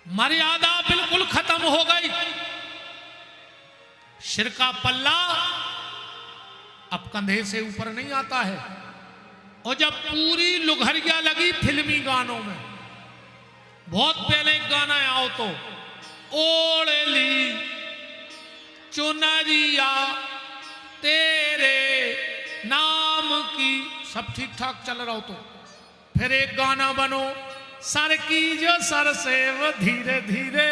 मर्यादा बिल्कुल खत्म हो गई। सिर का पल्ला अब कंधे से ऊपर नहीं आता है। और जब पूरी लुघरिया लगी फिल्मी गानों में, बहुत पहले एक गाना आओ तो ओढ़ ली चुनरिया तेरे नाम की, सब ठीक ठाक चल रहा हो तो फिर एक गाना बनो सर की जो सर से वो धीरे धीरे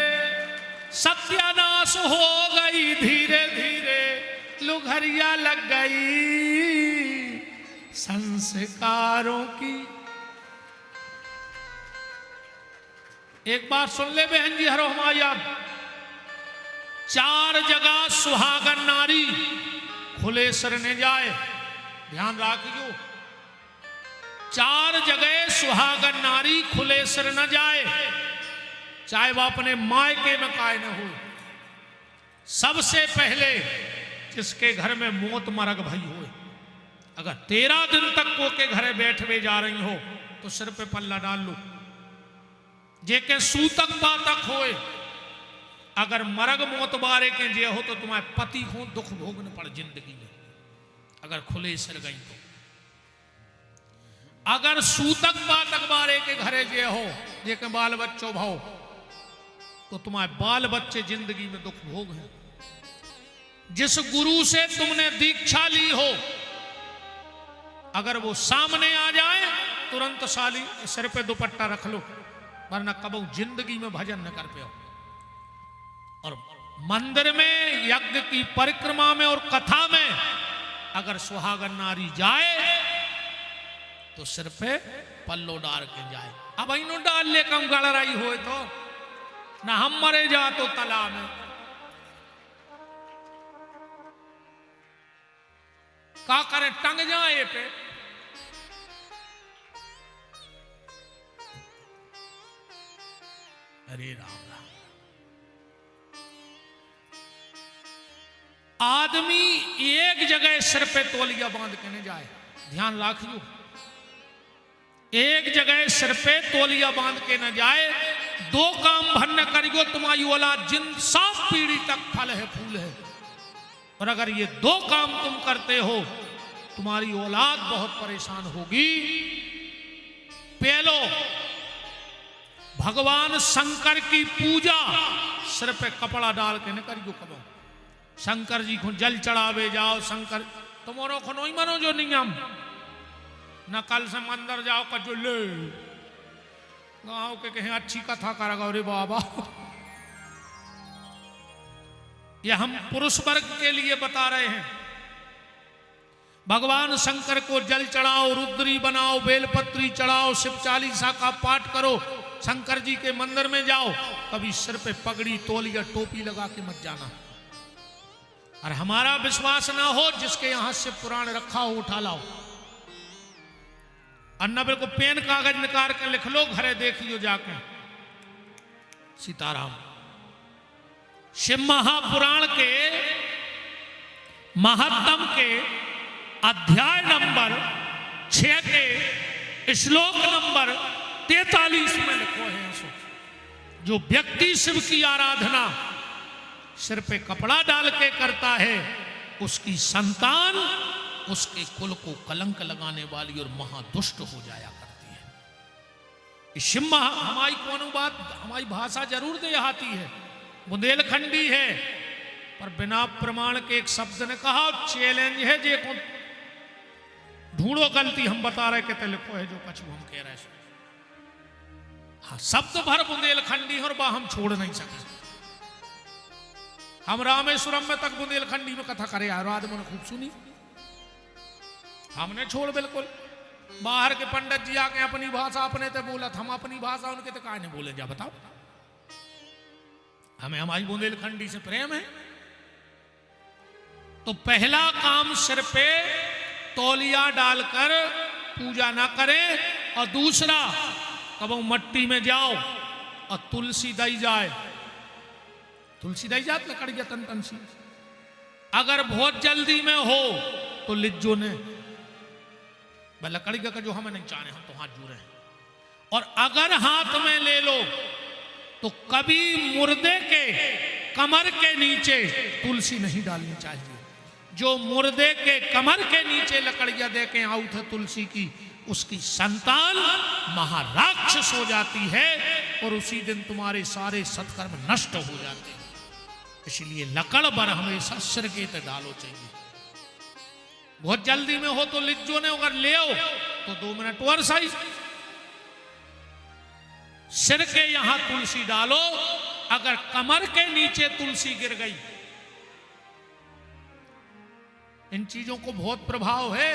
सत्यानाश हो गई, धीरे धीरे लुघरिया लग गई संस्कारों की। एक बार सुन ले बहन जी, हरो हमारी याद। 4 जगह सुहागन नारी खुले सिर ने जाए, ध्यान रखियो। 4 जगह सुहागन नारी खुले सिर न जाए, चाहे वह अपने मायके में काय न हो। सबसे पहले जिसके घर में मौत मरग भई हो, अगर 13 दिन तक को के घरे बैठवे जा रही हो तो सिर पे पल्ला डाल लो। जेके सूतक बातक होए, अगर मरग मौत बारे के जे हो तो तुम्हारे पति हो दुख भोगने पड़ जिंदगी में, अगर खुले सिर गई तो। अगर सूतक बातक बारे के घरे जे हो, जे के बाल बच्चों भाव, तो तुम्हारे बाल बच्चे जिंदगी में दुख भोग है। जिस गुरु से तुमने दीक्षा ली हो, अगर वो सामने आ जाए तुरंत साली सिर पे दुपट्टा रख लो, वरना कबू जिंदगी में भजन न कर पाओ। और मंदिर में यज्ञ की परिक्रमा में और कथा में अगर सुहागन नारी जाए तो सिर पे पल्लो डाल के जाए। अब इनो डाल ले कम गड़ रही हो तो ना हम मरे जा तो तालाब में का करे, टंग जाए पे। अरे राम राम। आदमी एक जगह सिर पे तौलिया बांध के नहीं जाए, ध्यान रखियो। एक जगह सिर पे तौलिया बांध के न जाए। 2 काम भन्न करियो, तुम्हारी औलाद जिन 7 पीढ़ी तक फल है फूल है। और अगर ये 2 काम तुम करते हो, तुम्हारी औलाद बहुत परेशान होगी। पहलो, भगवान शंकर की पूजा सिर पे कपड़ा डाल के न करियो कबो। शंकर जी को जल चढ़ावे जाओ, शंकर तुम्हारो को नहीं मानो जो नियम न। कल से मंदिर जाओ कजो ले गाँव के कहीं अच्छी कथा करेगा, अरे बाबा। ये हम पुरुष वर्ग के लिए बता रहे हैं। भगवान शंकर को जल चढ़ाओ, रुद्री बनाओ, बेलपत्री चढ़ाओ, शिव चालीसा का पाठ करो, शंकर जी के मंदिर में जाओ। कभी सिर पे पगड़ी तौलिया टोपी लगा के मत जाना। और हमारा विश्वास ना हो, जिसके यहां शिव पुराण रखा हो उठा लाओ। अन्नबे को पेन कागज निकाल के लिख लो, घरे देखियो जाके। सीताराम। शिव महापुराण के महात्म के अध्याय नंबर 6 के श्लोक नंबर 43 में लिखो है, जो व्यक्ति शिव की आराधना सिर पे कपड़ा डाल के करता है, उसकी संतान उसके कुल को कलंक लगाने वाली और महादुष्ट हो जाया करती है। शिव हमारी कौन बात, हमारी भाषा जरूर देहाती है, बुंदेलखंडी है, पर बिना प्रमाण के एक शब्द ने कहा। चैलेंज है जे को ढूंढो गलती, हम बता रहे कहते लिखो है जो कछु हम कह रहे हैं। हाँ, शब्द भर बुंदेलखंडी और बा हम छोड़ नहीं सके। हम रामेश्वरम में तक बुंदेलखंडी में कथा करे यार, आदमी ने खूब सुनी, हमने छोड़ बिल्कुल। बाहर के पंडित जी आके अपनी भाषा अपने ते बोला, हम अपनी भाषा उनके तो काहे नहीं बोले, जा बताओ। हमें हमारी बुंदेलखंडी से प्रेम है। तो पहला काम सिर पे तौलिया डालकर पूजा ना करें। और दूसरा, कबो मट्टी में जाओ और तुलसी दई जाए, तुलसी दई जात लकड़िया तन तन सी। अगर बहुत जल्दी में हो तो लिज्जो ने लकड़िया का जो हमें नहीं चाहे, हम तो हाथ जुड़े हैं। और अगर हाथ में ले लो तो कभी मुर्दे के कमर के नीचे तुलसी नहीं डालनी चाहिए। जो मुर्दे के कमर के नीचे लकड़ियां दे के आउट है तुलसी की, उसकी संतान महाराक्षस हो जाती है और उसी दिन तुम्हारे सारे सत्कर्म नष्ट हो जाते हैं। इसलिए लकड़ पर हमेशा सिर के ते डालो चाहिए। बहुत जल्दी में हो तो लिज्जो ने अगर ले आओ तो 2 मिनट और सही, सिर के यहां तुलसी डालो। अगर कमर के नीचे तुलसी गिर गई, इन चीजों को बहुत प्रभाव है।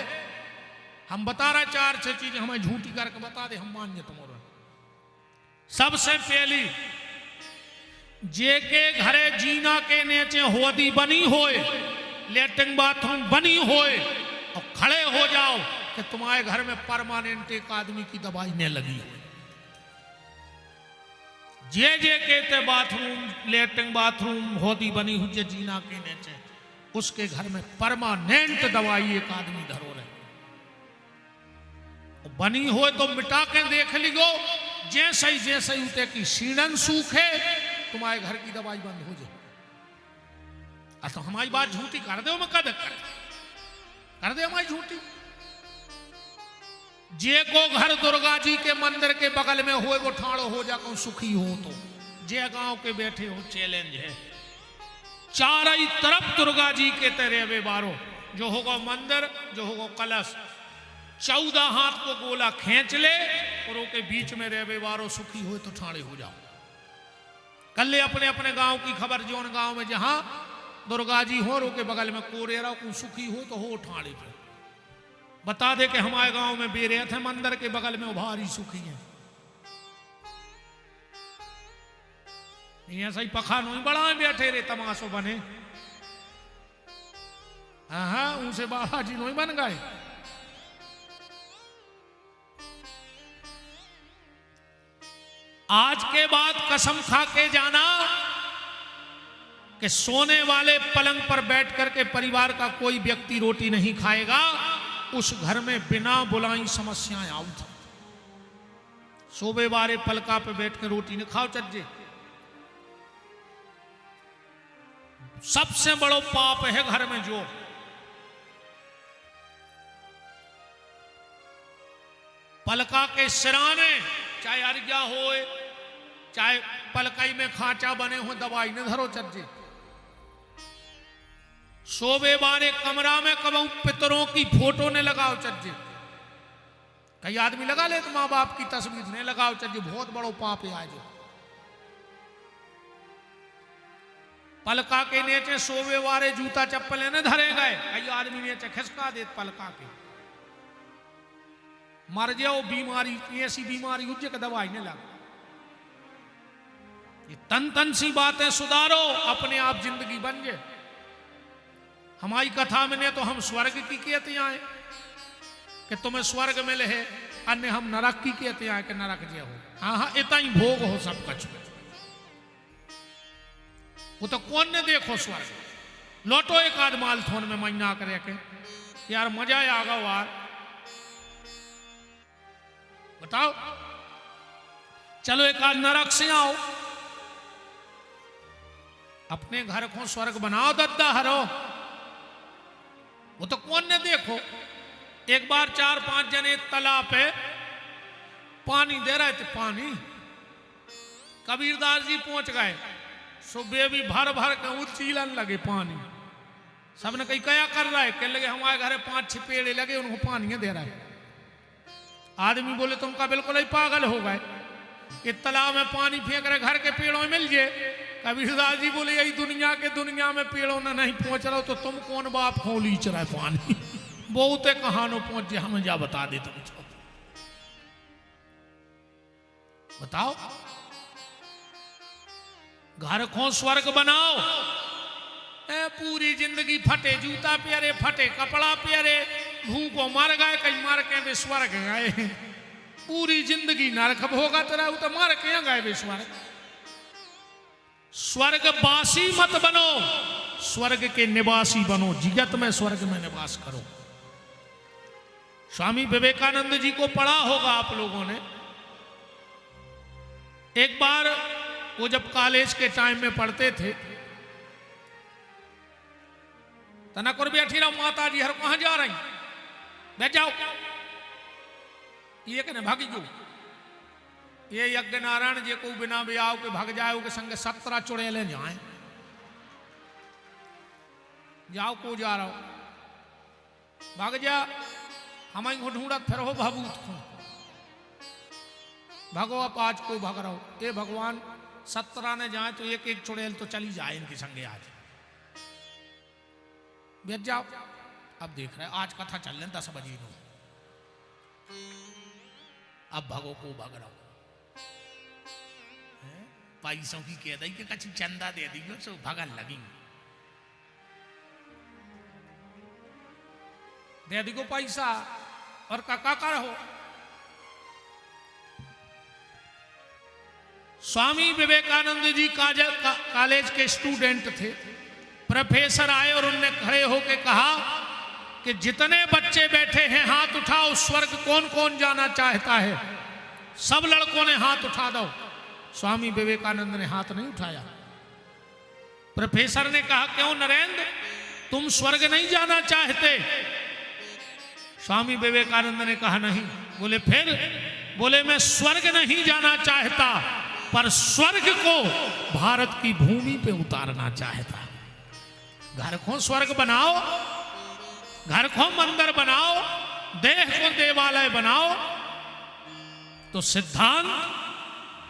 हम बता रहे 4-6 चीजें, हमें झूठी करके बता दे, हम मान तुम्हारा। सबसे पहली, जे के घरे जीना के नीचे होदी बनी होए, लेटरिन बाथरूम बनी होए और खड़े हो जाओ कि तुम्हारे घर में परमानेंट एक आदमी की दवाई ने लगी हो। जे कहते बाथरूम, लेटरिन बाथरूम होदी बनी हुई जे जीना के नीचे, उसके घर में परमानेंट दवाई एक आदमी धरो रहे। बनी हो तो मिटा के देख लियो, जैसे ही उते की सीणन सूखे तुम्हारे घर की दवाई बंद हो जाए। तो हमारी बात झूठी कर दो, मैं कद कर दे हमारी झूठी। जे को घर दुर्गा जी के मंदिर के बगल में हो, वो ठाड़ो हो जाकर सुखी हो। तो जे गांव के बैठे हो, चैलेंज है। चारों तरफ दुर्गा जी के तेरे वे बारो, जो होगा मंदिर, जो होगा कलश, 14 हाथ को गोला खींच ले और ओके बीच में रेवे बारो सुखी हो तो ठाड़े हो जाओ। कल ले अपने अपने गांव की खबर, जोन गांव में जहां दुर्गा जी हो, रोके बगल में कोरेरा को सुखी हो तो हो ठाड़े पे बता दे कि हमारे गांव में बेरे थे मंदिर के बगल में भारी सुखी है। ऐसा ही पखा नहीं बड़ा बैठे रे तमाशो बने। हाँ उनसे बाबा जी नहीं बन गए। आज के बाद कसम खा के जाना कि सोने वाले पलंग पर बैठ करके परिवार का कोई व्यक्ति रोटी नहीं खाएगा। उस घर में बिना बुलाई समस्याएं आउट। सोबे वाले पलका पे बैठ के रोटी नहीं खाओ चज्जे। सबसे बड़ो पाप है घर में जो पलका के सिराने, चाहे अर्घ्या हो, चाहे पलकाई में खांचा बने हो, दवाई ने धरो चज्जे। सोबे वाले कमरा में कबू पितरों की फोटो ने लगाओ चज्जे। कई आदमी लगा ले तो माँ बाप की तस्वीर ने लगाओ चज्जे। बहुत बड़ो पाप है आज। पलका के नीचे सोबे वाले जूता चप्पल ने धरे गए। कई आदमी नीचे खिसका दे पलका के, मर जाओ। बीमारी ऐसी बीमारी हो जाए दवाई ने लगा। ये तन सी बातें सुधारो, अपने आप जिंदगी बन जाए। हमारी कथा में ने तो हम स्वर्ग की कहते आए कि तुम्हें स्वर्ग मिले है, अन्य हम नरक की कहते आए कि नरक जे हो। हाँ इतना ही भोग हो सब कुछ। वो तो कौन ने देखो स्वर्ग। लौटो एक आध माल थोन में महीना करे के यार मजा आ गया यार। बताओ चलो एक आध नरक से आओ। अपने घर को स्वर्ग बनाओ दद्दा हरो। वो तो कौन ने देखो। एक बार 4-5 जने तालाब पे पानी दे रहे थे। पानी कबीरदास जी पहुंच गए। सुबह भी भर भर के उचीलन लगे पानी। सबने कही क्या कर रहा है। कह लगे हमारे घर 5-6 पेड़ लगे, उनको पानी दे रहा है। आदमी बोले तुमका बिल्कुल ही पागल हो गए। इस तालाब में पानी फेंक रहे, घर के पेड़ों में मिल जाए। कबीरदास जी बोले यही दुनिया में पेड़ों ने नहीं पहुंच रहा तो तुम कौन बाप खो लीच रहा है पानी। बहुत कहानो पहुंच जाए, हमें जा बता दे तुम। बताओ घर को स्वर्ग बनाओ। पूरी जिंदगी फटे जूता प्यारे, फटे कपड़ा प्यारे, भूखों मर गए। कहीं मर के वे स्वर्ग गए। पूरी जिंदगी नरक भोगा तेरा, तो मर के गए वे स्वर्ग। स्वर्गवासी मत बनो, स्वर्ग के निवासी बनो। जिगत में स्वर्ग में निवास करो। स्वामी विवेकानंद जी को पढ़ा होगा आप लोगों ने। एक बार वो जब कॉलेज के टाइम में पढ़ते थे, तनकुर बैठी रहो, माता जी हर कहां जा रही, बैठ जाओ, ये कहने भागी जो, ये यज्ञ नारायण जी को बिना ब्याह के भाग जाओ के संग 17 चुड़ैले जाए, जाओ को जा रहा हो, भाग जा, हम ढूंढत फिर हो भाबूत को, भागो आप आज को भाग रहो, ये भगवान 17 ने जाए तो एक एक चुड़ैल तो चली जाए इनके संगे आज, बैठ जाओ। अब देख रहे आज कथा चल रहे 10 बजे को, अब भागो को भाग रहो, पैसों की कह दी कि कछ चंदा दे दी सो भगन लगी, दे दी को पैसा और काका का रहो। स्वामी विवेकानंद जी कॉलेज के स्टूडेंट थे, प्रोफेसर आए और उनने खड़े होकर कहा कि जितने बच्चे बैठे हैं हाथ उठाओ, स्वर्ग कौन कौन जाना चाहता है। सब लड़कों ने हाथ उठा दो। स्वामी विवेकानंद ने हाथ नहीं उठाया। प्रोफेसर ने कहा क्यों नरेंद्र, तुम स्वर्ग नहीं जाना चाहते? स्वामी विवेकानंद ने कहा नहीं। बोले फिर? बोले मैं स्वर्ग नहीं जाना चाहता, पर स्वर्ग को भारत की भूमि पे उतारना चाहता। घर को स्वर्ग बनाओ, घर को मंदिर बनाओ, देह को देवालय बनाओ, तो सिद्धांत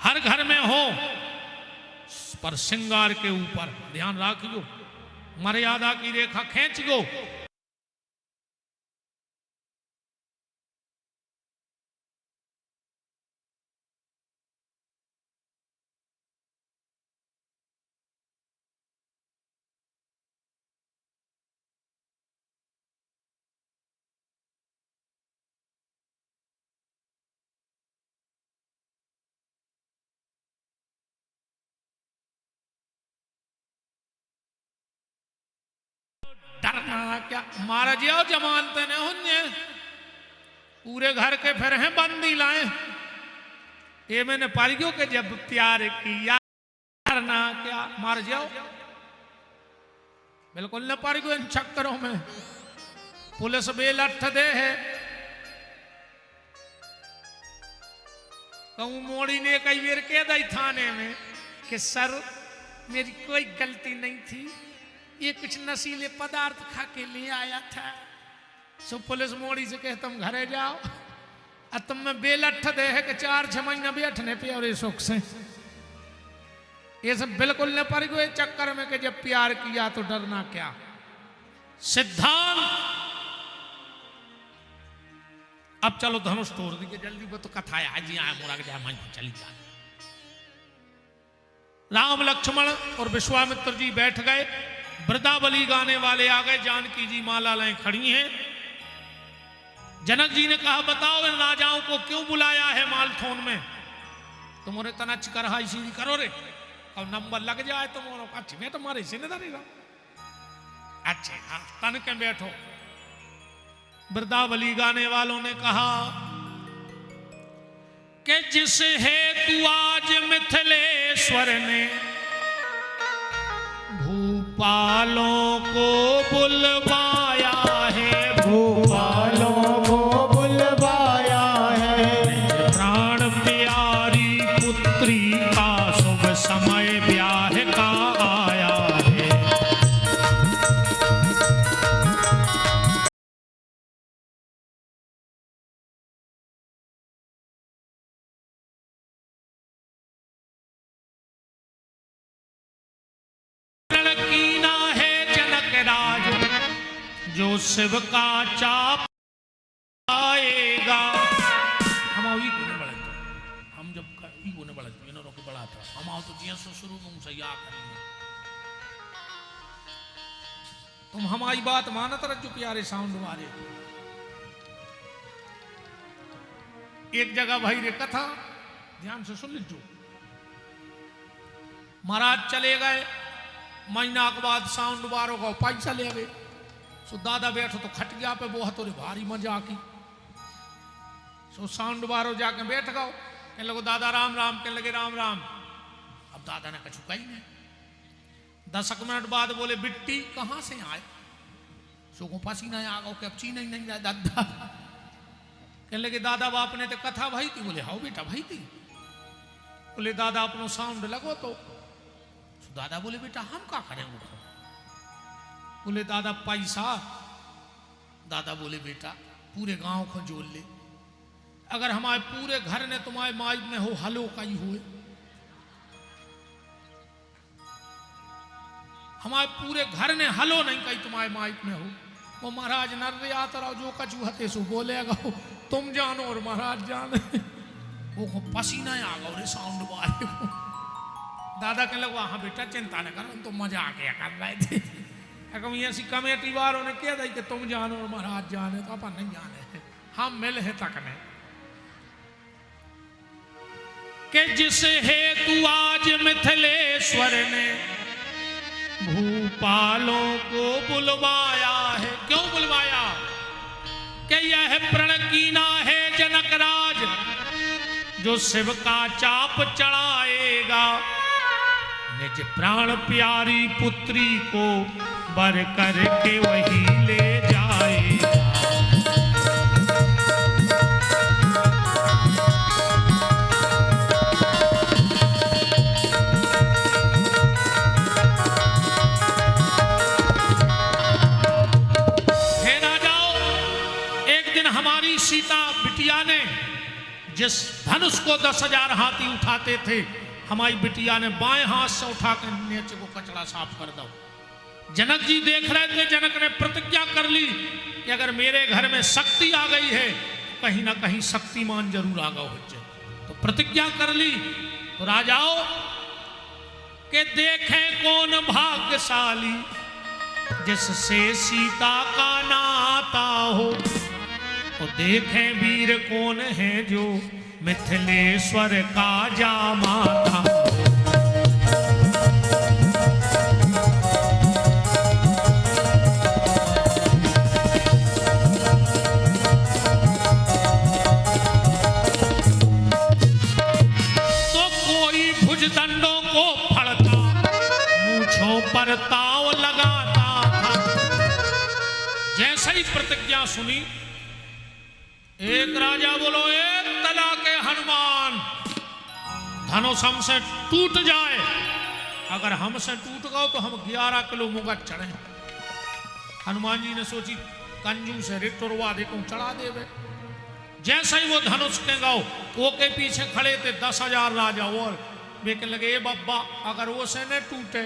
हर घर में हो, पर श्रृंगार के ऊपर ध्यान रखियो, मर्यादा की रेखा खींचियो। डरना क्या, मारा जाओ जमानते ने होने, पूरे घर के फिर हैं बंदी लाए। ये मैंने पारियों के जब प्यार किया, डरना क्या, मार जाओ। बिल्कुल न पारियों इन चक्करों में। पुलिस बेलठ दे है, कहूं मोड़ी ने कई बार कह दी थाने में कि सर मेरी कोई गलती नहीं थी, ये कुछ नशीले पदार्थ खा के ले आया था। सो पुलिस मोड़ी से कहे तुम घरे जाओ, और तुम में बेलठ दे है कि 4-6 महीना बैठने पे और सुख से। ये सब बिल्कुल न पड़ गए चक्कर में कि जब प्यार किया तो डरना क्या। सिद्धांत अब चलो धनुष तोड़ दी जल्दी, वो तो कथा है आज आया मोरा के जाए चली जाए। राम लक्ष्मण और विश्वामित्र जी बैठ गए, वृंदावली गाने वाले आ गए, जानकी जी माला लाए खड़ी हैं। जनक जी ने कहा बताओ इन राजाओं को क्यों बुलाया है मालथोन में? तुम्हारे तनच कर इसी करो रे, और नंबर लग जाए तुम्हारा। अच्छे मैं तुम्हारे से नहीं रहा, अच्छे हाँ तन के बैठो। वृंदावली गाने वालों ने कहा कि जिस हेतु आज मिथिलेश्वर ने भूपालों को बुलवाया है, भूपालों को बुलवाया है। प्राण प्यारी पुत्री का शुभ समय ब्याह का आया है। कीना है जनक राज जो शिव का चाप आएगा। हम अभी को बढ़े थे, हम जब ई को बढ़े थे इन्होंने को बढ़ा था, हम आओ तो जिया शुरू में से या करेंगे। तुम हमारी बात मानत रहो प्यारे साउंड वाले। एक जगह भाई रे कथा ध्यान से सुन लीजिए। महाराज चले गए, महीना के बाद साउंड बारों का पैसा ले गए। सो दादा बैठो तो खटिया पे बहुत थोड़ी भारी मजा की। सो साउंड बारो जाके बैठ गओ, कहने लगो दादा राम राम, कहने लगे राम राम। अब अब दादा ने कछु कही नहीं। 10 मिनट बाद बोले बिट्टी कहाँ से आए? सो को पसीना आ गो, अब चीन ही नहीं जाए दादा। कहने लगे दादा बाप ने तो कथा भाई थी। बोले हाँ बेटा भाई थी। बोले दादा अपनो साउंड लगो तो दादा बोले बेटा हम क्या करेंगे? बोले दादा पैसा। दादा बोले बेटा पूरे गांव को जोड़ ले, अगर हमारे पूरे घर ने तुम्हारे माई में हो हलो कई हुए, हमारे पूरे घर ने हलो नहीं कही तुम्हारे माई में हो। वो महाराज नर्रे आता रहो जो कछु हते सो बोलेगा तुम जानो और महाराज जाने। वो पसीना आ गया रे साउंड वाले को। दादा कहने लगा हाँ बेटा चिंता न करो, तुम मजा आ गया कर रहे थे। अगर ऐसी कमेटी वालों ने कह दी कि तुम जानो और महाराज जाने, तो अपन नहीं जाने, हम मिल है तक ने कि जिस हेतु आज मिथिलेश्वर ने भूपालों को बुलवाया है। क्यों बुलवाया? कि यह प्रण कीना है जनक राज, जो शिव का चाप चढ़ाएगा, निज प्राण प्यारी पुत्री को बर करके वही ले जाएगा। हमारी सीता बिटिया ने जिस धनुष को 10,000 हाथी उठाते थे, हमारी बिटिया ने बाएं हाथ से उठा कर नीचे को कचरा साफ कर दो। जनक जी देख रहे थे, जनक ने प्रतिज्ञा कर ली कि अगर मेरे घर में शक्ति आ गई है तो कहीं ना कहीं शक्तिमान जरूर आगा हो जाए। तो प्रतिज्ञा कर ली। तो राजाओं के देखें कौन भाग्यशाली, जिससे सीता का नाता हो। तो देखें वीर कौन है जो मिथिलेश्वर का जामाता हो। तो कोई भुजदंडों को फड़ता, मूंछों पर ताव लगाता था। जैसे ही प्रतिज्ञा सुनी, एक राजा बोलो एक तला के हनुमान, धनुष हमसे टूट जाए। अगर हमसे टूट गओ तो हम 11 किलो मुगट चढ़े। हनुमान जी ने सोची कंजू से रिटोरवा देखूं चढ़ा देवे। जैसे ही वो धनुष के गओ, वो के पीछे खड़े थे 10,000 राजा और वे कहने लगे बब्बा अगर वो से न टूटे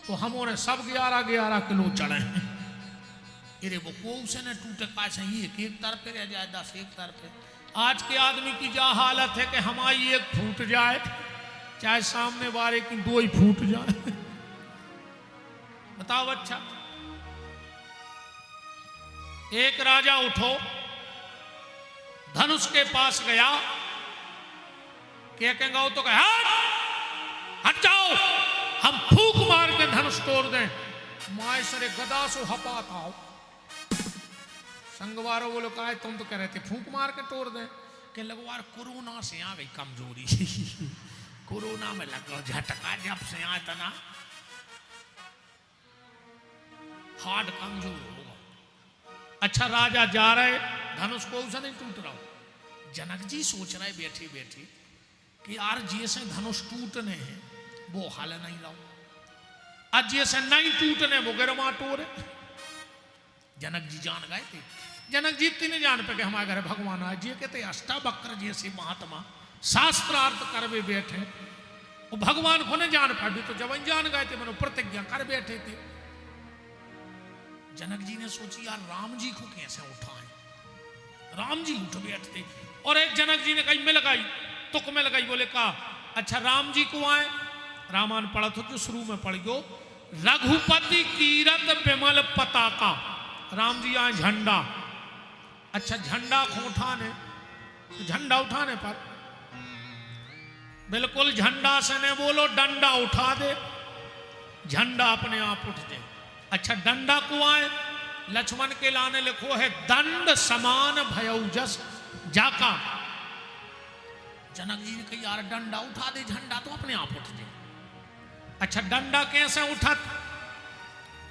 तो हम उन्हें सब 11 किलो चढ़े। अरे वो को से न टूटे का चाहिए कि एक तरफ रह जाए 10 एक तरफ। आज के आदमी की क्या हालत है कि हमारी एक फूट जाए, चाहे सामने वाले की 2 ही फूट जाए। बताओ अच्छा। एक राजा उठो, धनुष के पास गया, क्या कहेंगे तो कहे हट जाओ, हम फूक मार के धनुष तोड़ दें। माए सरे गदा सो हपा था। संगवारो बोलो कहा तुम तो कह रहे थे फूंक मार के तोड़ दें। कह लगो यार कोरोना से आ गई कमजोरी। कोरोना में लगा झटका, जब से आया था ना हार्ट कमजोर होगा। अच्छा राजा जा रहे, धनुष को उसे नहीं टूट रहा। जनक जी सोच रहे बैठे बैठे कि यार जैसे धनुष टूटने हैं वो हाल नहीं रहा, आज जैसे नहीं टूटने वो गिरमा टोरे। जनक जी जान गए थे। जनक जी इतने जान पे कि हमारे घर भगवान आए जी कहते अष्टावक्र जैसे महात्मा शास्त्रार्थ कर वे बैठे, वो भगवान को नहीं जान पाए तो जब जान गए थे मैंने प्रतिज्ञा कर बैठे थे। जनक जी ने सोची यार राम जी को कैसे उठाएं। राम जी उठ बैठते और एक जनक जी ने कहीं मिल गई, तुक मिल गई। बोले कहा अच्छा राम जी को आए। रामायण पढ़ा तो जो शुरू में पढ़ गयो, रघुपति कीरत विमल पताका। राम जी आए झंडा। अच्छा झंडा को उठाने, झंडा उठाने पर बिल्कुल झंडा से ने बोलो डंडा उठा दे, झंडा अपने आप उठ जाए। अच्छा डंडा को आए, लक्ष्मण के लाने लिखो है दंड समान भयऊ जस जाका। जनक जी ने कही यार डंडा उठा दे, झंडा तो अपने आप उठ जाए। अच्छा डंडा कैसे उठत?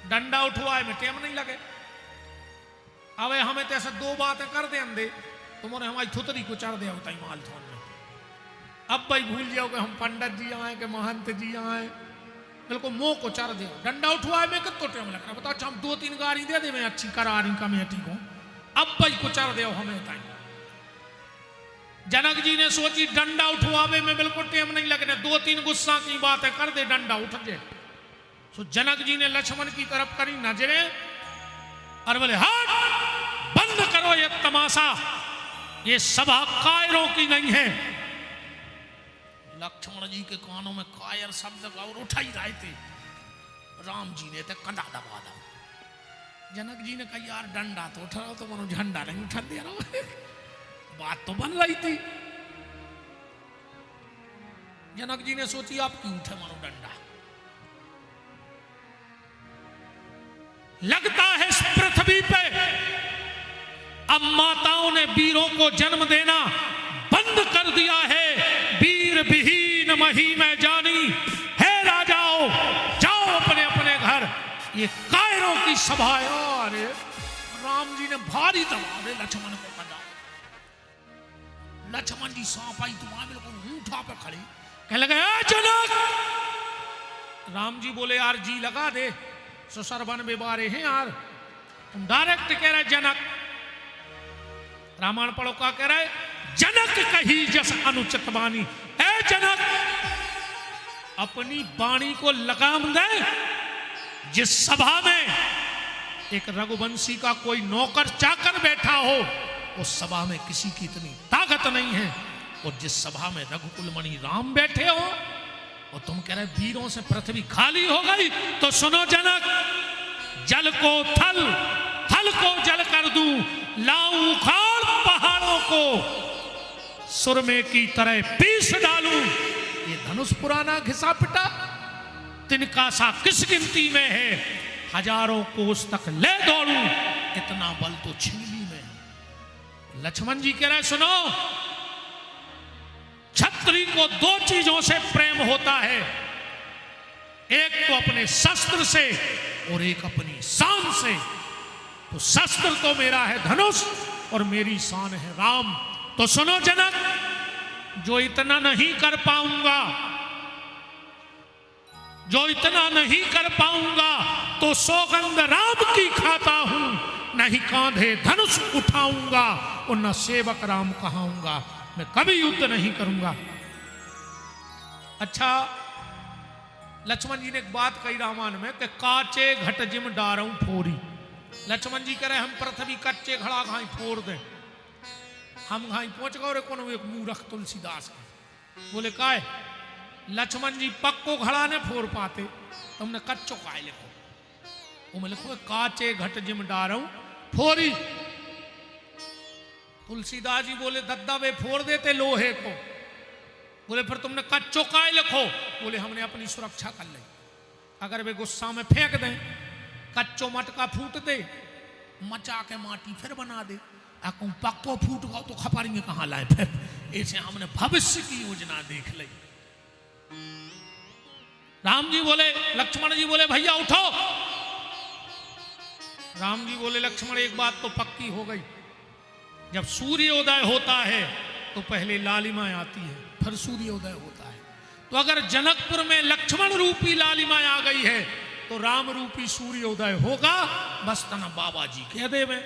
डंडा उठवाए में टेम नहीं लगे। अब हमें तो ऐसा दो बातें कर दे अंदे, तुमने हमारी थुतरी को चढ़ दिया होता ही माल थोन में। अब भाई भूल जाओ कि हम पंडित जी आए कि महंत जी आए, बिल्कुल मुंह को चढ़ दो। डंडा उठवाए में कितो टेम लग रहा बताओ। अच्छा हम 2-3 गाड़ी दे दे मैं अच्छी करारी कमेटी को, अब भाई को चढ़ दो हमें ताई। जनक जी ने सोची डंडा उठवावे में बिल्कुल टेम नहीं लगने, 2-3 गुस्सा की बातें कर दे डंडा उठ जाए। सो जनक जी ने लक्ष्मण की तरफ करी नजरें और बोले हट, बंद करो ये तमाशा, ये सभा कायरों की नहीं है। लक्ष्मण जी के कानों में कायर शब्द का और उठा ही रहे थे। राम जी ने तो कंधा दबा दा। जनक जी ने कहा यार डंडा तो उठा रहा, तो मनो झंडा नहीं उठा दे रहा। बात तो बन रही थी। जनक जी ने सोची आप क्यों उठे मानो डंडा? लगता है इस पृथ्वी पे अब माताओं ने वीरों को जन्म देना बंद कर दिया है। वीर विहीन मही में जानी है राजाओं, जाओ अपने अपने घर। ये कायरों की सभा है। अरे राम जी ने भारी दबा दे लक्ष्मण को कहा। लक्ष्मण जी सांप आई तुम्हारे बिल्कुल ऊंठा पे खड़े, कह लगे जनक। राम जी बोले यार जी लगा दे, सुसरबन बेबारे हैं यार, तुम डायरेक्ट कह रहे जनक। रामायण पढ़ो का कह रहे जनक कही जस अनुचित वाणी। ए जनक अपनी वाणी को लगाम दे। जिस सभा में एक रघुवंशी का कोई नौकर चाकर बैठा हो, उस सभा में किसी की इतनी ताकत नहीं है। और जिस सभा में रघुकुलमणि राम बैठे हो और तुम कह रहे वीरों से पृथ्वी खाली हो गई, तो सुनो जनक, जल को थल, थल को जल कर दूं, लाऊं उखाड़ पहाड़ों को, सुरमे की तरह पीस डालूं। ये धनुष पुराना घिसा पिटा, तिनका सा किस गिनती में है, हजारों कोस तक ले दौड़ूं, इतना बल तो छिली में। लक्ष्मण जी कह रहे सुनो, छत्री को 2 चीजों से प्रेम होता है, एक तो अपने शस्त्र से और एक अपनी शान से। तो शस्त्र तो मेरा है धनुष और मेरी शान है राम। तो सुनो जनक, जो इतना नहीं कर पाऊंगा, जो इतना नहीं कर पाऊंगा, तो सौगंध राम की खाता हूं, नहीं कांधे धनुष उठाऊंगा और न सेवक राम कहाऊंगा। मैं कभी युद्ध नहीं करूंगा। अच्छा लक्ष्मण जी ने एक बात कही रामायण में कि काचे घट जिम डारूं फोरी। लक्ष्मण जी कह रहे हम पृथ्वी कच्चे घड़ा घाई फोड़ दे। हम घाई पहुंच गए कोनो एक मूर्ख तुलसीदास के बोले काय लक्ष्मण जी पक्को घड़ा ने फोड़ पाते, तुमने कच्चो काय लिखो। वो मैं लिखो काचे घट जिम डारूं फोरी। तुलसीदास जी बोले दद्दा वे फोड़ देते लोहे को। बोले फिर तुमने कच्चो काय लिखो। बोले हमने अपनी सुरक्षा कर ली, अगर वे गुस्सा में फेंक दें, कच्चो मटका फूट दे, मचा के माटी फिर बना दे, पक्को फूट गो तो खपारेंगे कहां लाए फिर। ऐसे हमने भविष्य की योजना देख ली। राम जी बोले, लक्ष्मण जी बोले भैया उठो। राम जी बोले लक्ष्मण एक बात तो पक्की हो गई, जब सूर्योदय होता है तो पहले लालिमा आती है, फिर सूर्योदय होता है। तो अगर जनकपुर में लक्ष्मण रूपी लालिमा आ गई है तो राम रूपी सूर्योदय होगा। बस तना बाबा जी कह दे में,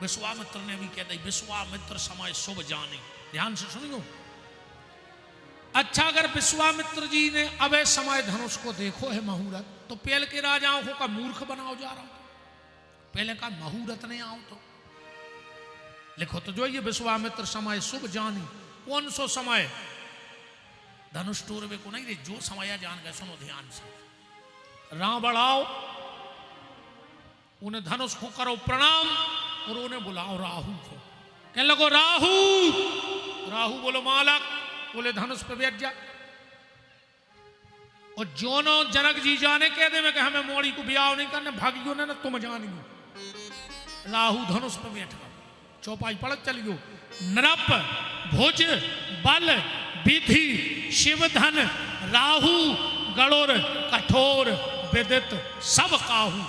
विश्वामित्र ने भी कह दी, विश्वामित्र समय शुभ जाने। ध्यान से सुनियो। अच्छा अगर विश्वामित्र जी ने अब समय धनुष को देखो है मुहूर्त, तो पहले के राजाओं को का मूर्ख बनाओ जा रहा हूं। पहले का मुहूर्त नहीं आओ तो लिखो। तो जो ये विश्वामित्र समय शुभ जानी, कौन सो समय धनुष टूरवे को नहीं रे, जो समय जान गए। सुनो ध्यान से, राम बढ़ाओ, उन्हें धनुष को करो प्रणाम और उन्हें बुलाओ राहु को। कहने लगो राहु। राहु बोलो मालक। बोले धनुष पे बैठ जा। और जोनो जनक जी जाने कह दे में कि हमें मोड़ी को ब्याह नहीं करने, भागियो ना तुम जानियो। राहु धनुष पे बैठ गया, चौपाई पड़क चलियो। नरप भुज बल विधि शिव धन राहु गणुर कठोर विदित सब काहू।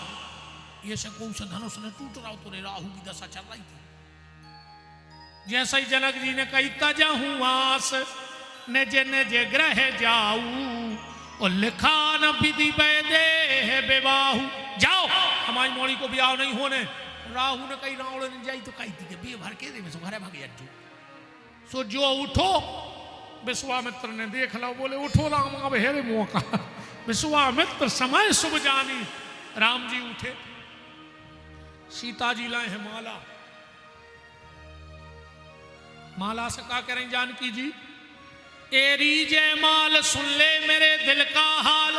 ये से कौन सा धनुष ने टूट रहा तो राहु की दशा चल रही थी। जैसे ही जनक जी ने कही तजहू आस निज निज ग्रह जाऊ और लिखा न विधि दे बेबाहू। जाओ हमारी मोड़ी को ब्याह नहीं होने। राहु ने कही रावण ने जाई तो कही थी कि बे भर के दे में सो घरे भागे अज्जू। सो जो उठो विश्वामित्र ने देख लो बोले उठो राम अब हेरे मुँह का। विश्वामित्र समय शुभ जानी। राम जी उठे सीता जी लाए हैं माला। माला से क्या करें जानकी जी एरी जय माल सुन ले मेरे दिल का हाल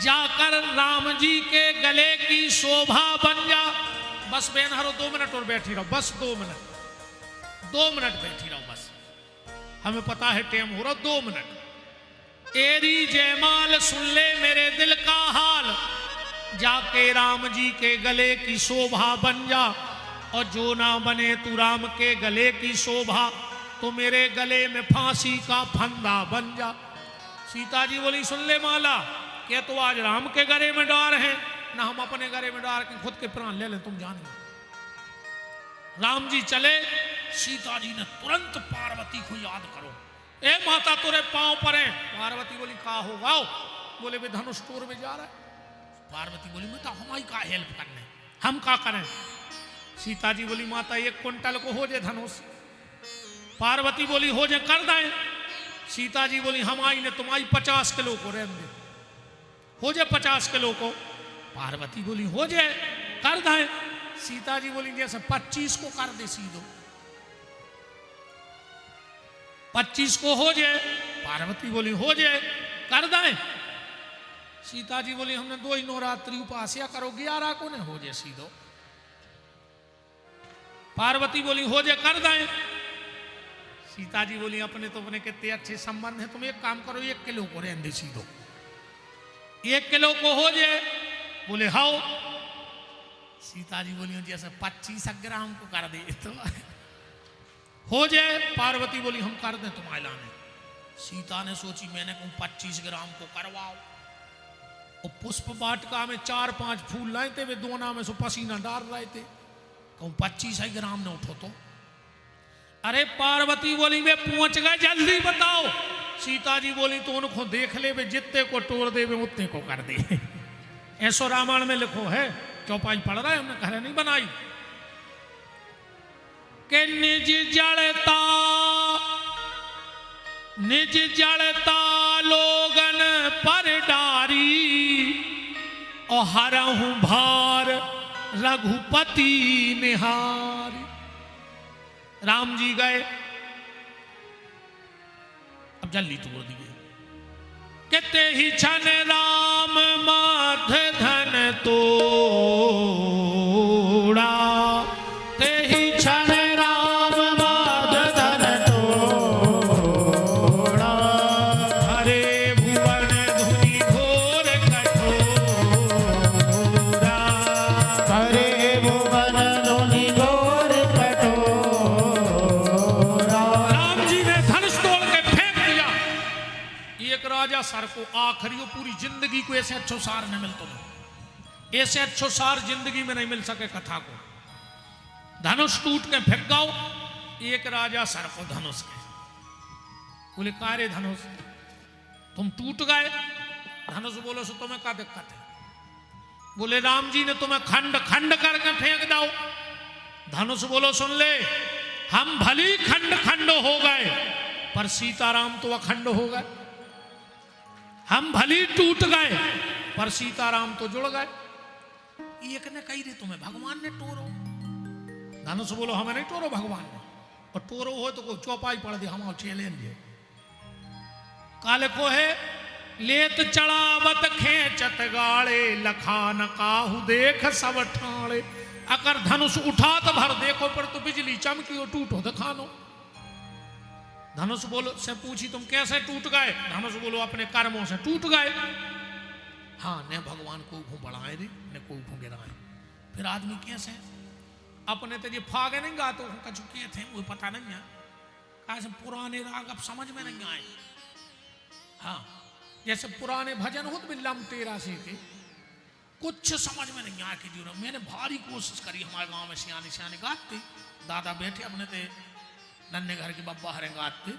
जाकर राम जी के गले की शोभा बन जा। बस बेनहरो 2 मिनट और बैठी रहो बस 2 मिनट 2 मिनट बैठी रहो बस हमें पता है टाइम हो रहा 2 मिनट। एरी जयमाल सुन ले मेरे दिल का हाल जाके राम जी के गले की शोभा बन जा और जो ना बने तू राम के गले की शोभा तो मेरे गले में फांसी का फंदा बन जा। सीता जी बोली सुन ले माला क्या तो आज राम के गले में डार है ना हम अपने गले में डार के खुद के प्राण ले लें तुम जानिए। राम जी चले सीता जी ने तुरंत पार्वती को याद करो ए माता तुरे पांव पर है। पार्वती बोली का होगा बोले वे धनुष टूर में जा रहा है। पार्वती बोली माता हमारी का हेल्प करने हम का करें। सीता जी बोली माता 1 क्विंटल को हो जाए धनुष। पार्वती बोली हो जाए कर दें। सीता जी बोली हम आई ने तुम्हारी 50 किलो को रहने दे हो जाए 50 किलो को। पार्वती बोली हो जाए कर दें। सीता जी बोली जैसे 25 को कर दे सीधो 25 को हो जाए। पार्वती बोली हो जाए कर दें। सीता जी बोली हमने 2 ही नवरात्रि उपास्या करो 11 को ने हो जाए सीधो। पार्वती बोली हो जाए कर दें। सीता जी बोली अपने तो अपने कितने अच्छे संबंध है तुम एक काम करो 1 किलो को रहने दे सीधो 1 किलो को हो जाए। बोले हाओ। सीता जी बोली जैसे 25 ग्राम को कर दे तो हो जाए। पार्वती बोली हम कर दें तुम्हारे लाने। सीता ने सोची मैंने कहूँ 25 ग्राम को करवाओ और पुष्प वाटिका में 4-5 फूल लाए थे वे दोना में से पसीना डाल रहे थे कहूँ 25 ग्राम ने उठो तो। अरे पार्वती बोली वे पहुंच गए जल्दी बताओ। सीता जी बोली तो उनको देख ले वे जितने को तोड़ दे वे उतने को कर दे। ऐसो रामायण में लिखो है चौपाई पढ़ रहा है हमने घर नहीं बनाई के निज जड़ता लोगन पर डारी और हरहु भार रघुपति निहारी। राम जी गए अब जल्दी तोड़ दिए कहते ही छन राम माध धन तोड़ा ते ही छन राम माध धन तोड़ा हरे भुवन धुनि घोर कठोरा हरे भुवन धुनि घोर कठोरा। राम जी ने धनुष तोड़ के फेंक दिया। एक राजा सर को आखिरी पूरी जिंदगी को ऐसे अच्छो सार न मिलता नहीं ऐसे अच्छो सार जिंदगी में नहीं मिल सके कथा को। धनुष टूट के फेंक गाओ। एक राजा सर को धनुष के बोले कारे धनुष तुम टूट गए। धनुष बोलो सो तुम्हें क्या दिक्कत है। बोले राम जी ने तुम्हें खंड खंड करके फेंक दो। धनुष बोलो सुन ले हम भली खंड खंड हो गए पर सीताराम तो अखंड हो गए। हम भली टूट गए पर सीताराम तो जुड़ गए। एक ने कही रे तुम्हें भगवान ने टोरो। धनुष बोलो हमें नहीं टोरो भगवान ने और टोरो हो तो कोई चौपाई पड़ दे हम चैलेंज काले को है लेत चढ़ावत खेचत गाड़े लखान काहू देख सब ठाणे। अगर धनुष उठा तो भर देखो पर तो बिजली चमकी और टूटो दिखानो। धनुष बोलो से पूछी तुम कैसे टूट गए। धनुष बोलो अपने कर्मों से टूट गए। हाँ ने भगवान को बढ़ाए रे ने को गिराए। फिर आदमी कैसे अपने तो ये फागे नहीं गा तो कछु किए थे वो पता नहीं है। कैसे पुराने राग अब समझ में नहीं आए। हाँ, जैसे पुराने भजन होते भी लम तेरा से के कुछ समझ में नहीं आया कि जो मैंने भारी कोशिश करी। हमारे गांव में सियाने सियाने गाते, दादा बैठे अपने थे नन्हे घर के बब्बा हरे गाते,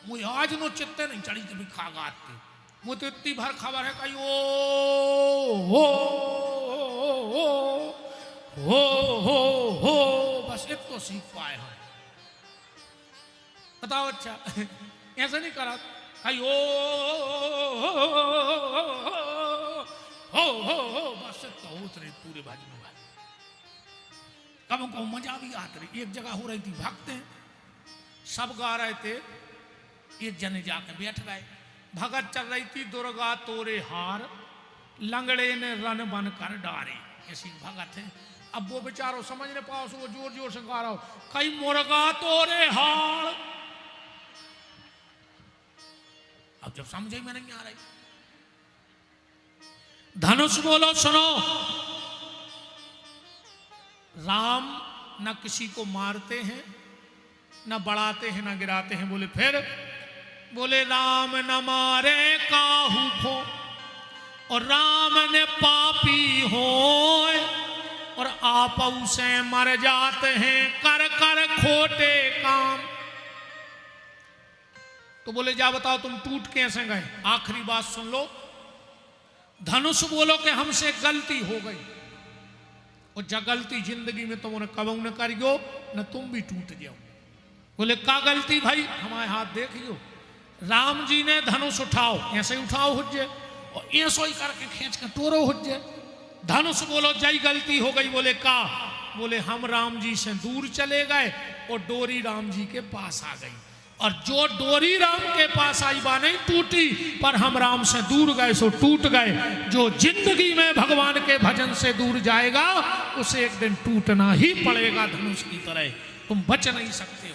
मुझे आज नो चित्ते नहीं चढ़ी कभी खा गाते। मुझे तो इतनी भर खबर है कहीं ओ हो हो बस एक तो सीख पाए हम। बताओ अच्छा ऐसा नहीं करा कहीं ओ हो बस तो उतरे पूरे भजन में। कब को मजा भी आता रही। एक जगह हो रही थी भक्त सब गा रहे थे, एक जने जाके बैठ गए। भगत चल रही थी दुर्गा तोरे हार लंगड़े ने रन बन कर डारे, ऐसी भगत है। अब वो बेचारो समझ नहीं पाओ, वो जोर जोर से गा रहा हो कई मुर्गा तोरे हार। अब जब समझे में नहीं आ रही, धनुष बोलो सुनो। राम न किसी को मारते हैं, न बढ़ाते हैं, न गिराते हैं। बोले फिर बोले राम न मारे काहू को, और राम ने पापी हो और आप उसे मर जाते हैं कर कर खोटे काम। तो बोले जा बताओ तुम टूट कैसे गए। आखिरी बात सुन लो, धनुष बोलो कि हमसे गलती हो गई, और जब गलती जिंदगी में तुमने कबू न करियो न तुम भी टूट जाओ। बोले का गलती भाई, हमारे हाथ देखियो। राम जी ने धनुष उठाओ, ऐसे ही उठाओ हुज्जे, और ऐसो ही करके खींच के तोड़ो हुज्जे। धनुष बोलो जय गलती हो गई। बोले का, बोले हम राम जी से दूर चले गए और डोरी राम जी के पास आ गई, और जो डोरी राम के पास आई बा नहीं टूटी, पर हम राम से दूर गए सो टूट गए। जो जिंदगी में भगवान के भजन से दूर जाएगा उसे एक दिन टूटना ही पड़ेगा धनुष की तरह, तुम बच नहीं सकते हो।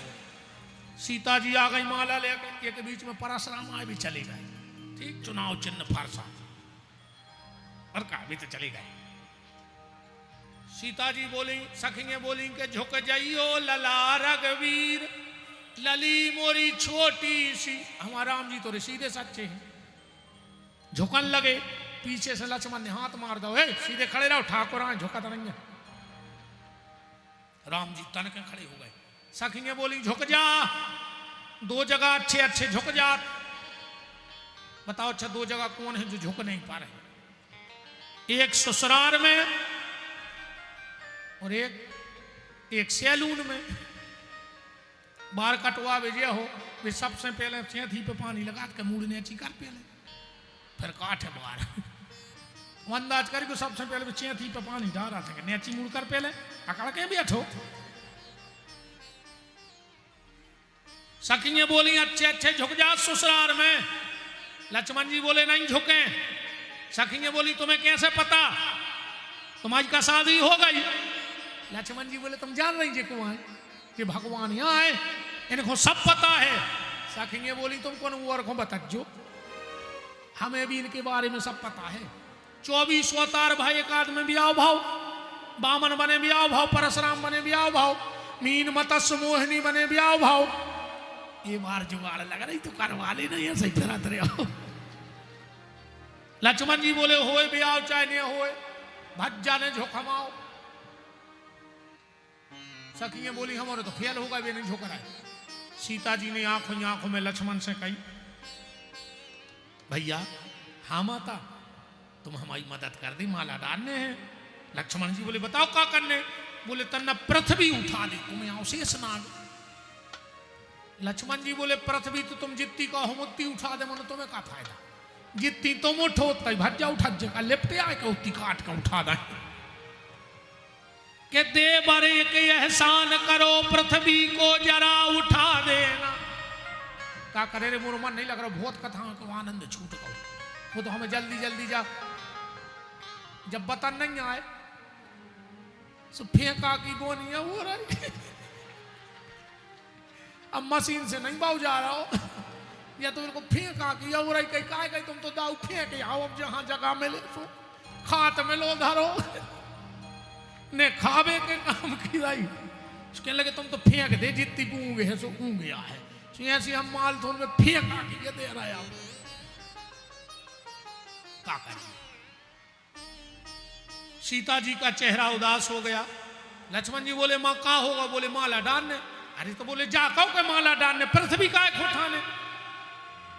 सीता जी आ गई माला लेकर, के बीच में परशुराम आए भी चले गए। ठीक, चुनाव चिन्ह फारसा और का भी तो चले गए। सीता जी बोली, सखियां बोली के झुक जाइयो लला रघुवीर, लली मोरी छोटी सी। हमारा राम जी तो सीधे सच्चे हैं, झुकन लगे। पीछे से लक्ष्मण ने हाथ मार दो, सीधे खड़े रहो ठाकुर आए, झुका तो नहीं है। राम जी तन के खड़े हो गए। सखियां बोली झुक जा, दो जगह अच्छे अच्छे झुक जा। बताओ अच्छा दो जगह कौन है जो झुक नहीं पा रहे। एक ससुराल में और एक सैलून में। बार कटवा भेजे हो वे सबसे पहले चैथी पे पानी लगा के मुड़ने अच्छी कर पहले, फिर काटे बार अंदाज करके सबसे पहले चैथी पे पानी डाला था नेची मुड़ कर पहले अकड़ के बैठो। सखियां बोली अच्छे अच्छे झुक जा ससुराल में। लक्ष्मण जी बोले नहीं झुके। सखियां बोली तुम्हें कैसे पता, तुम्हारी का शादी हो गई। लक्ष्मण जी बोले तुम जान रही जी को आए कि भगवान यहाँ आए, इनको सब पता है। सखियां बोली तुम कौन और को बताजो, हमें भी इनके बारे में सब पता है। 24 अवतार भाई एक आदमी भी आओ भाव, बामन बने भी आओ भाव, परशुराम बने भी आओ भाव, मीन मत्स्य मोहिनी बने भी आओ भाव। ये बार जुगाड़ लग रही तो करवा ले नहीं ऐसे ही फिरत रहे हो। लक्ष्मण जी बोले होए भी आओ चाहे नहीं होए, भज्जा ने झोंकमाओ। सखियां बोली हमारे तो फेल होगा भी नहीं झोंक रहा है। सीता जी ने आंखों में लक्ष्मण से कही भैया हाँ माता तुम हमारी मदद कर दी, माला डालने हैं। लक्ष्मण जी बोले बताओ क्या करने। बोले तन्ना पृथ्वी उठा दे तुम्हें आओ शेष नाग। लक्ष्मण जी बोले पृथ्वी तो तुम जितनी का हो मुत्ती उठा दे, मन तुम्हें क्या फायदा, जितनी तुम उठो उतना भज्जा उठा जगह लिपटे आए के उतनी काट के उठा दे। के दे बरे के एहसान करो पृथ्वी को जरा उठा देना। क्या करे रे मोर मन नहीं लग रहा, बहुत कथा को आनंद छूट गो। वो तो हमें जल्दी जल्दी जा जब बतन नहीं आए सो फेंका की गोनियां हो रही। अब मशीन से नहीं बाऊ जा रहा हो या तो उनको फेंका की हो रही कहीं काय कहीं तुम तो दाऊ फेंक आओ, अब जहां जगह मिले सो खात में लो धरो ने खावे के काम की रही। कहने लगे तुम तो फेंक दे जितनी ऊँगे है सो ऊँग गया है, ऐसी हम माल थोन में फेंक आके दे रहा है क्या करिए। सीता जी का चेहरा उदास हो गया। लक्ष्मण जी बोले माँ क्या होगा? बोले माला डालने। अरे तो बोले जा कहो के माला डालने, पृथ्वी का उठाने।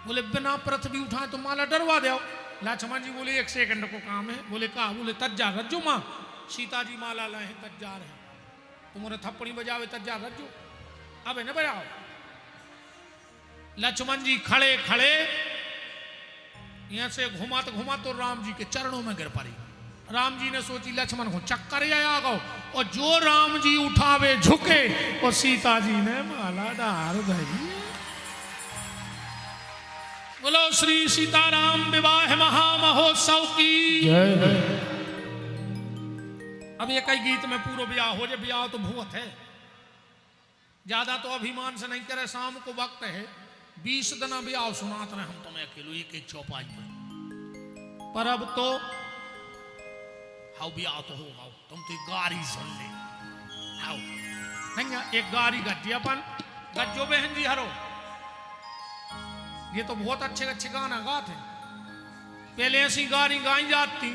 बोले बिना पृथ्वी उठाए तो माला डरवा दो। लक्ष्मण जी बोले 1 सेकंड को काम है। बोले कहा? बोले तज्जा रज्जो माँ। सीता जी माला लाए हैं तज्जार है, तुम्हारे थप्पड़ी बजावे तज्जार रज्जो, अब न बजाओ। लक्ष्मण जी खड़े खड़े यहां से घुमा तो राम जी के चरणों में गिर पड़ी। राम जी ने सोची लक्ष्मण को चक्कर आया गो, और जो राम जी उठावे झुके और सीता जी ने माला डाल दी। बोलो श्री सीताराम विवाह महामहोत्सव की जय। अब ये कई गीत में पूरा ब्याह हो जाए, ब्याह तो भूत है, ज्यादा तो अभिमान से नहीं करे। शाम को वक्त है, 20 दिन ब्याह सुनात रहे हम तुम्हें अकेलो एक चौपाई पर अब तो हाउ ब्याह तो होगा, तुम तो गारी सुन ले। हाउ नहीं एक गारी गज्जी अपन गज्जो बहन जी हरो, ये तो बहुत अच्छे अच्छे गाना गाते हैं। पहले ऐसी गारी गाई जाती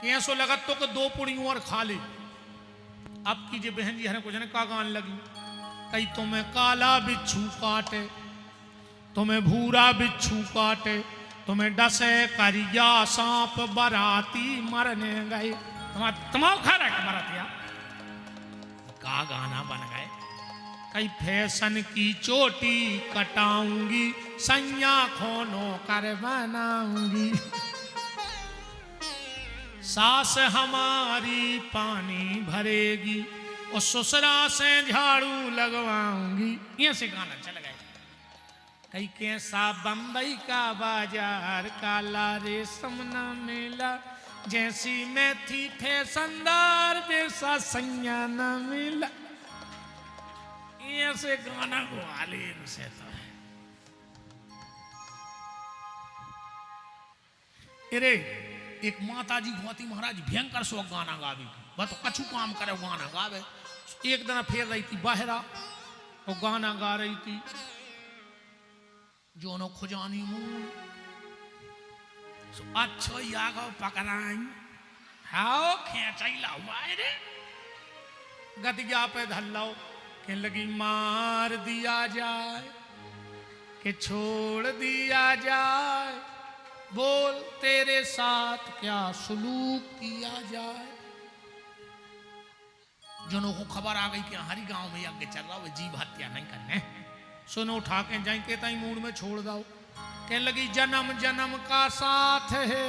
कि ऐसो लगत तो कि 2 पुड़ी और खा ले। अब की जे बहन जी हरे कुछ ने का गान लगी, कई तुम्हें काला बिच्छू काटे, तुम्हें भूरा बिच्छू काटे, तुम्हें डसे करिया सांप बराती मरने गए। तुम्हारा खा रहा बरातिया का गाना बन गए। कई फैशन की चोटी कटाऊंगी, सैया खोनो कर बनाऊंगी, सास हमारी पानी भरेगी और ससुरा से झाड़ू लगवाऊंगी। ये से गाना चल गए। कई कैसा बंबई का बाजार, काला रेशम न मिला, जैसी मैं थी फैशनदार वैसा सैया न मिला। ऐसे गाना गवा ले से तो अरे एक माता जी भगवती महाराज भयंकर सो गाना गावे, बस कछु काम करे गाना गावे। एक दिन फेर रही थी बाहरा, वो गाना गा रही थी, जो नो खुजानी मुंह अच्छो यागो पकड़ाई हाओ खेचाई लाओ रे गतिया पे धल्लाओ के लगी मार दिया जाए कि छोड़ दिया जाए, बोल तेरे साथ क्या सलूक किया जाए। जनों को खबर आ गई कि हमारी गांव में यज्ञ चल रहा है, जीव हत्या नहीं करने। सुनो उठा के जाए के ताई मूड में छोड़ दो। कहने लगी जन्म जन्म का साथ है।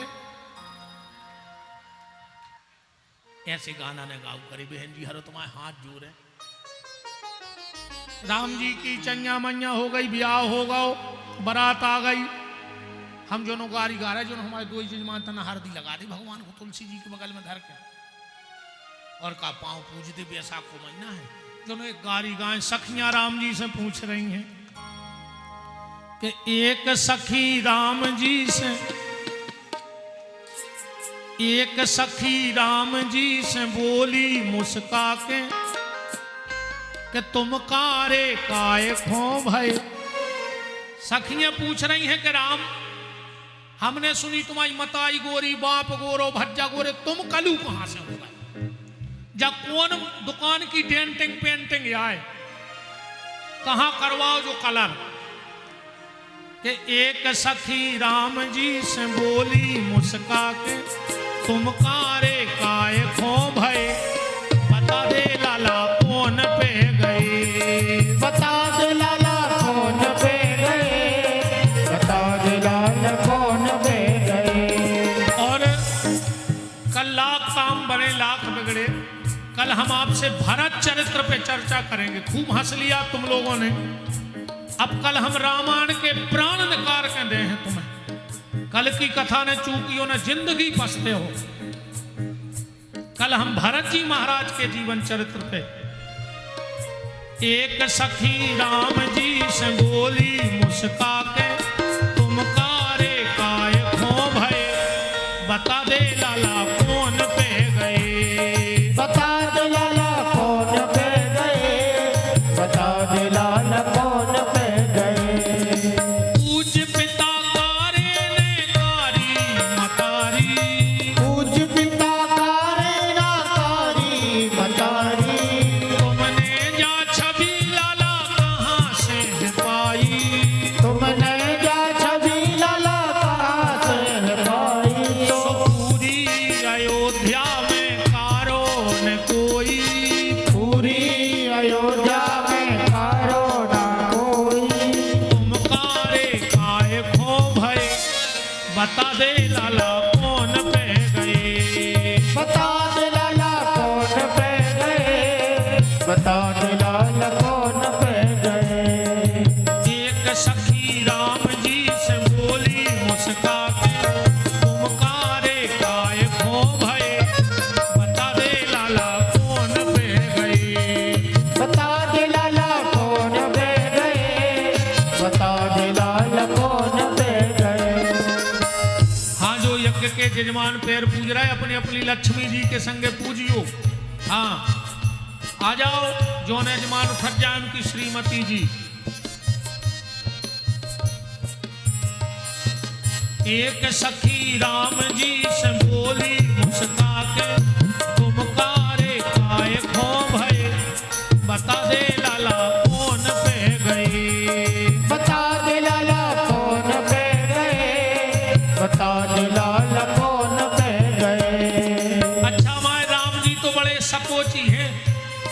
ऐसे गाना ने गाओ करी बहन जी हरो तुम्हारे हाथ जोड़े। राम जी की चंया मंया हो गई, ब्याह हो गओ, बारात आ गई। हम जो गारी गा रहे, जो हमारे 2 जजमान तना हरदी लगा दी भगवान को तुलसी जी के बगल में धर के, और का पांव पूज दे। बैसाख को महीना है, जो एक गारी गाय सखियां राम जी से पूछ रही हैं कि एक सखी राम जी से, एक सखी राम जी से बोली मुस्का के कि तुम कारे काय खो भय। सखियां पूछ रही हैं कि राम हमने सुनी तुम्हारी मताई गोरी, बाप गोरो, भज्जा गोरे, तुम कलू कहां से हो गए? जब कौन दुकान की डेंटिंग पेंटिंग आए, कहां करवाओ जो कलर। कि एक सखी राम जी से बोली मुस्का के तुम कारे काय खो भय, बता दे लाला कौन पे गए, बता दे लाला कौन पे गए, बता दे लाला कौन पे गए। और कल लाख काम बने लाख बिगड़े। कल हम आपसे भरत चरित्र पे चर्चा करेंगे। खूब हंस लिया तुम लोगों ने। अब कल हम रामायण के प्राण निकार के दे हैं तुम्हें। कल की कथा ने चूकियों ने जिंदगी पछते हो। कल हम भरत जी महाराज के जीवन चरित्र पे। एक सखी राम जी से बोली मुस्का के तुम कारे काय खो भय, बता दे लाला कौन पे गए, बता दे लाला कौन पे गए, बता दे लाला कौन बता दे लाला कौन पे गए, बता दे लाला कौन पे गए, बता दे लाला कौन पे गए। एक सखी राम जी से बोली मुस्का के, तुम कारे काय खो भये, बता दे लाला कौन पे गए, बता दे लाला कौन पे गए, बता दे लाला कौन पे गए। हाँ जो यज्ञ के यजमान पैर पूज रहा है अपनी अपनी लक्ष्मी जी के संगे पूजियो। हाँ आ जाओ जो यजमान उठक जाए उनकी श्रीमती जी। एक सखी राम जी से बोली मुस्का के, तुम कारे काय खो भये, बता दे लाला कौन पे गए, बता दे लाला कौन पे गए, बता दे लाला कौन पे गए। अच्छा माए राम जी तो बड़े सकोची हैं,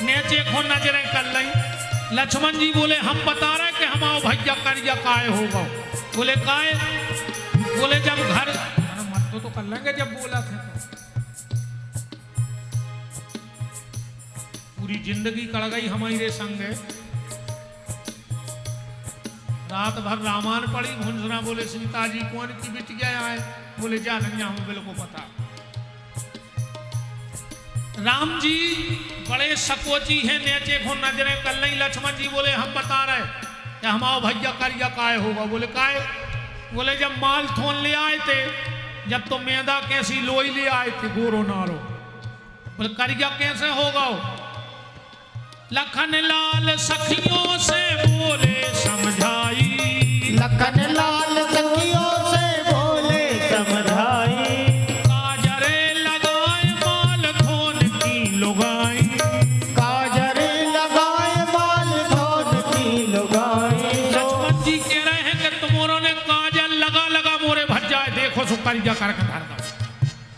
नेचे खो नजरें कर ली। लक्ष्मण जी बोले हम बता रहे कि हम आओ भैया करिया काय होगा। बोले काय, बोले जब घर मत तो कर लेंगे जब बोला था तो। पूरी जिंदगी कड़ गई हमारे संग, रात भर रामायण पड़ी। भुंसना बोले सीता जी कौन की बिटिया आए, बोले जा नहीं हूं बिल्कुल पता। राम जी बड़े सकोची हैं, नेचे को नजरें कर नहीं। लक्ष्मण जी बोले हम बता रहे कि हम आओ भैया करिया काय होगा। बोले काय, बोले जब माल थोन ले आए थे, जब तो मैदा कैसी लोई ले आए थे गोरो नारो। बोले करिया कैसे होगा। लखन लाल सखियों से बोले समझाई, लखन लाल सखियों से बोले समझाई, काजरे लगाए माल थोन की लुगाई, काजरे लगाए माल धोन की लुगाई। लक्ष्मण जी कह रहे हैं कि तुमोरों ने काजल लगा लगा मोरे भज जाए, देखो सुकरिया करके धर दो।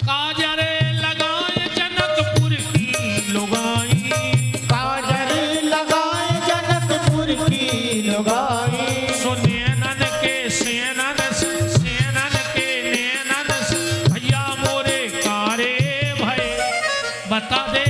काजरे लगाए जनकपुर की लुगाई, काजरे लगाए जनकपुर की लुगाई। सुनैनन के सेनन सेनन के नैनन भैया मोरे कारे भय, बता दे